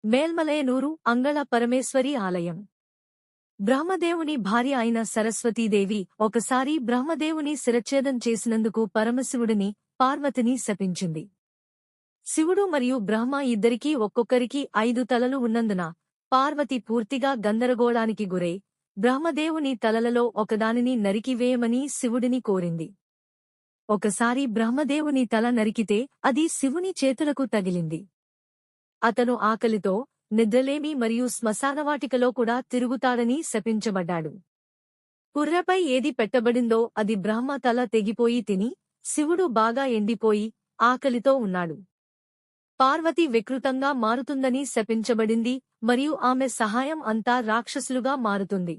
మేల్మలయనూరు అంగళ పరమేశ్వరి ఆలయం. బ్రహ్మదేవుని భార్య అయిన సరస్వతీదేవి ఒకసారి బ్రహ్మదేవుని శిరచ్ఛేదం చేసినందుకు పరమశివుడిని, పార్వతిని శపించింది. శివుడు మరియు బ్రహ్మ ఇద్దరికీ ఒక్కొక్కరికి 5 తలలు ఉన్నందున పార్వతి పూర్తిగా గందరగోళానికి గురై బ్రహ్మదేవుని తలలలో ఒకదానిని నరికివేయమని శివుడిని కోరింది. ఒకసారి బ్రహ్మదేవుని తల నరికితే అది శివుని చేతులకు తగిలింది. అతను ఆకలితో, నిద్రలేమి మరియు శ్మశానవాటికలో కూడా తిరుగుతాడని శపించబడ్డాడు. పుర్రెపై ఏది పెట్టబడిందో అది బ్రహ్మ తల తెగిపోయి తిని, శివుడు బాగా ఎండిపోయి, ఆకలితో ఉన్నాడు. పార్వతి వికృతంగా మారుతుందని శపించబడింది మరియు ఆమె సహాయం అంతా రాక్షసులుగా మారుతుంది.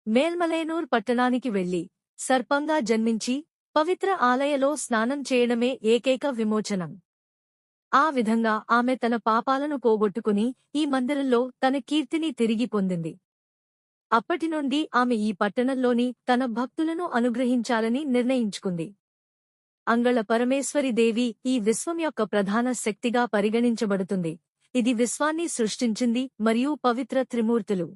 మేల్మలయనూర్ పట్టణానికి వెళ్లి, సర్పంగా జన్మించి, పవిత్ర ఆలయలో స్నానం చేయడమే ఏకైక విమోచనం. ఆ విధంగా ఆమె తన పాపాలను పోగొట్టుకుని ఈ మందిరంలో తన కీర్తిని తిరిగి పొందింది. అప్పటినుండి ఆమె ఈ పట్టణంలోని తన భక్తులను అనుగ్రహించాలని నిర్ణయించుకుంది. అంగళ పరమేశ్వరి దేవి ఈ విశ్వం యొక్క ప్రధాన శక్తిగా పరిగణించబడుతుంది. ఇది విశ్వాన్ని సృష్టించింది మరియు పవిత్ర త్రిమూర్తులు.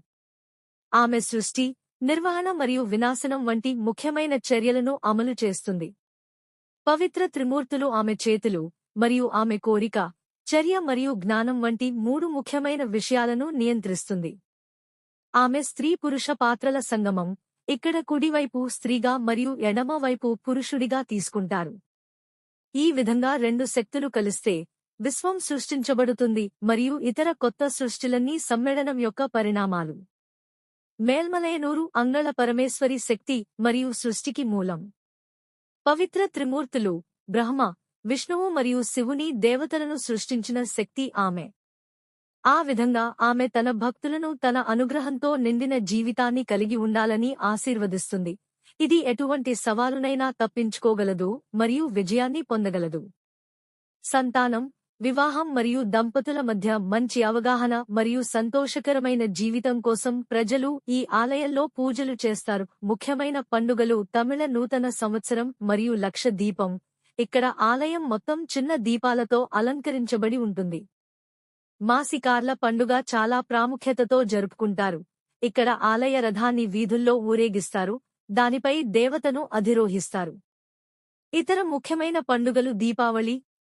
ఆమె సృష్టి, నిర్వహణ మరియు వినాశనం వంటి ముఖ్యమైన చర్యలను అమలు చేస్తుంది. పవిత్ర త్రిమూర్తులు ఆమె చేతులు మరియు ఆమె కోరిక, చర్య మరియు జ్ఞానం వంటి 3 ముఖ్యమైన విషయాలను నియంత్రిస్తుంది. ఆమె స్త్రీ-పురుష పాత్రల సంగమం. ఇక్కడ కుడివైపు స్త్రీగా మరియు ఎడమవైపు పురుషుడిగా తీసుకుంటారు. ఈ విధంగా 2 శక్తులు కలిస్తే విశ్వం సృష్టించబడుతుంది మరియు ఇతర కొత్త సృష్టిలన్నీ సమ్మేళనం యొక్క పరిణామాలు. మేల్మలయనూరు అంగళ పరమేశ్వరి శక్తి మరియు సృష్టికి మూలం. పవిత్ర త్రిమూర్తులు, బ్రహ్మ, విష్ణువు మరియు శివుని దేవతలను సృష్టించిన శక్తి ఆమె. ఆ విధంగా ఆమె తన భక్తులను తన అనుగ్రహంతో నిండిన జీవితాన్ని కలిగి ఉండాలని ఆశీర్వదిస్తుంది. ఇది ఎటువంటి సవాలునైనా తప్పించుకోగలదు మరియు విజయాన్ని పొందగలదు. సంతానం, వివాహం మరియు దంపతుల మధ్య మంచి అవగాహన మరియు సంతోషకరమైన జీవితం కోసం ప్రజలు ఈ ఆలయంలో పూజలు చేస్తారు. ముఖ్యమైన పండుగలు తమిళ నూతన సంవత్సరం మరియు లక్ష దీపం. ఇక్కడ ఆలయం మొత్తం చిన్న దీపాలతో అలంకరించబడి ఉంటుంది. మాసికార్ల పండుగ చాలా ప్రాముఖ్యతతో జరుపుకుంటారు. ఇక్కడ ఆలయ రథాన్ని వీధుల్లో ఊరేగిస్తారు, దానిపై దేవతను అధిరోహిస్తారు. ఇతర ముఖ్యమైన పండుగలు దీపావళి,